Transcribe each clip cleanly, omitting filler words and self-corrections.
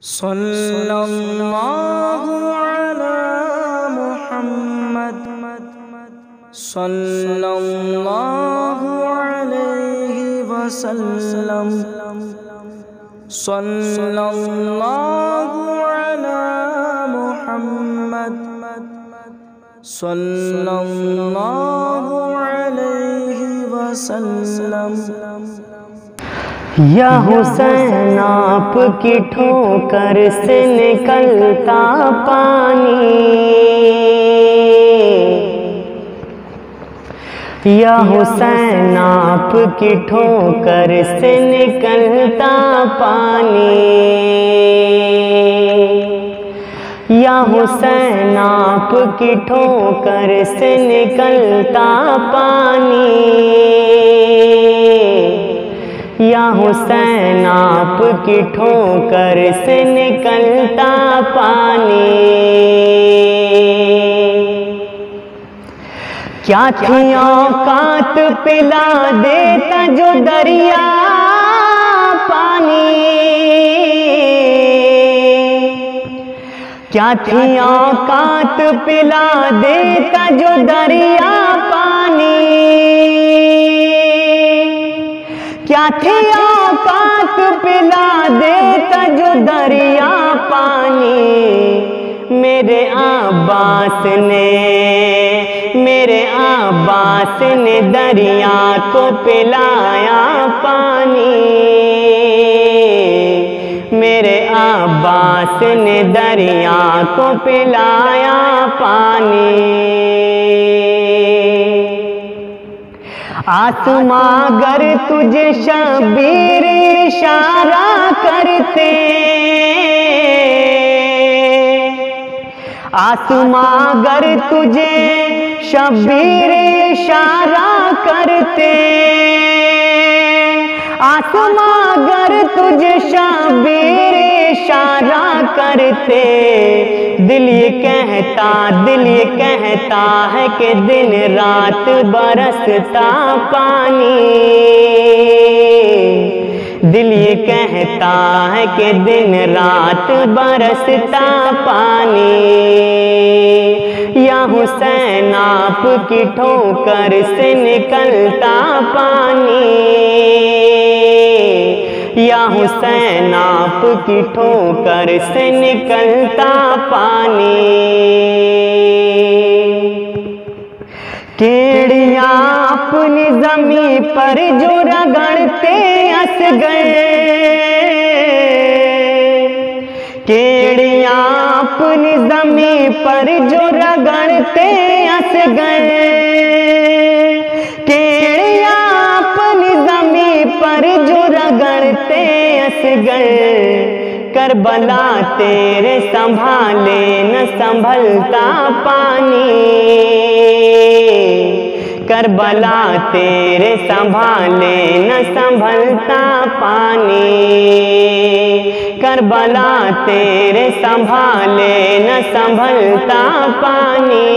सल्लल्लाहु अला मुहम्मद सल्लल्लाहु अलैहि वसल्लम सल्लल्लाहु अला मुहम्मद सल्लल्लाहु अलैहि वसल्लम। या हुसैन आपकी ठोकर से निकलता पानी, या हुसैन आपकी ठोकर से निकलता पानी, या हुसैन आपकी ठोकर से निकलता पानी, या हुसैन आपकी ठोकर से निकलता पानी। क्या थी औकात पिला देता जो दरिया पानी, क्या थी औकात पिला देता जो दरिया पानी, क्या थी औकात पिला देता जो दरिया पानी। मेरे अब्बास ने दरिया को पिलाया पानी, मेरे अब्बास ने दरिया को पिलाया पानी। आसमां अगर तुझे शबीर इशारा करते, आसमां अगर तुझे शबीर इशारा करते, आसमां अगर तुझे शबीर इशारा करते। दिल ये कहता है कि दिन रात बरसता पानी, दिल ये कहता है कि दिन रात बरसता पानी। या हुसैन आपकी ठोकर से निकलता पानी, या हुसैन आपकी ठोकर से निकलता पानी। केड़ियां अपनी जमी पर जो रगड़ते हंस गए, केड़ियां अपनी जमी पर जो रगड़ते हंस गए, केड़ियां अपनी जमी पर जो रगड़ते हंस गए। करबला तेरे संभाले न संभलता पानी, करबला तेरे संभाले न संभलता पानी, करबला तेरे संभाले न संभलता पानी,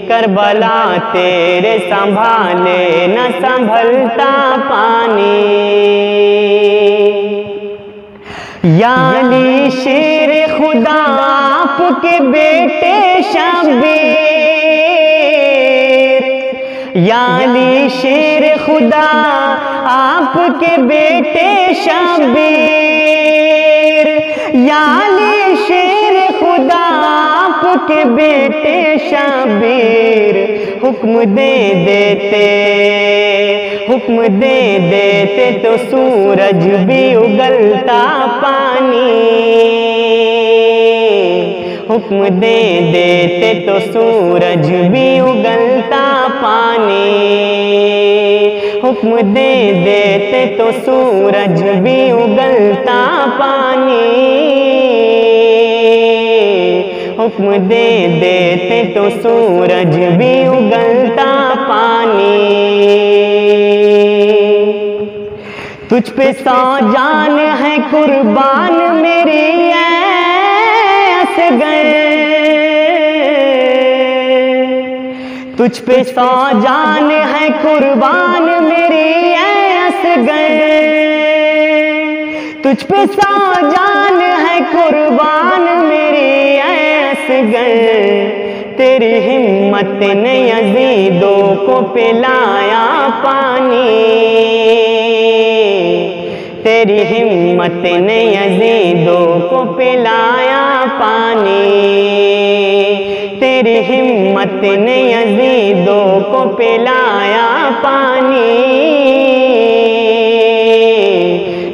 करबला तेरे संभाले न संभलता पानी। या अली शेर खुदा आपके बेटे शबीर, या अली शेर खुदा आपके बेटे शबीर, या अली शेर खुदा आपके बेटे शबीर। हुक्म दे देते तो सूरज भी उगलता पानी, हुक्म दे देते तो सूरज भी उगलता पानी, हुक्म दे देते तो सूरज भी उगलता पानी, हुक्म दे देते तो सूरज भी उगलता पानी। तुझ पे 100 जान है कुर्बान मेरी असग़र, तुझ पे 100 जान है कुर्बान मेरी असग़र। तुझ पे सौ जान है कुर्बान मेरी असगर, तेरी हिम्मत ने यजीदों को पिलाया पानी, तेरी हिम्मत ने यजीदों को पिलाया पानी, तेरी हिम्मत ने यजीदों को पिलाया पानी,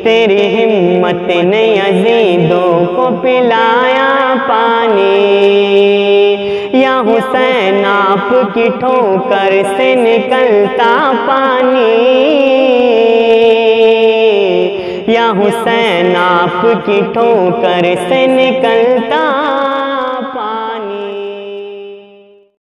तेरी हिम्मत ने यजीदों को पिलाया पानी। या हुसैन आपकी ठोकर से निकलता पानी, या हुसैन आपकी ठोकर से निकलता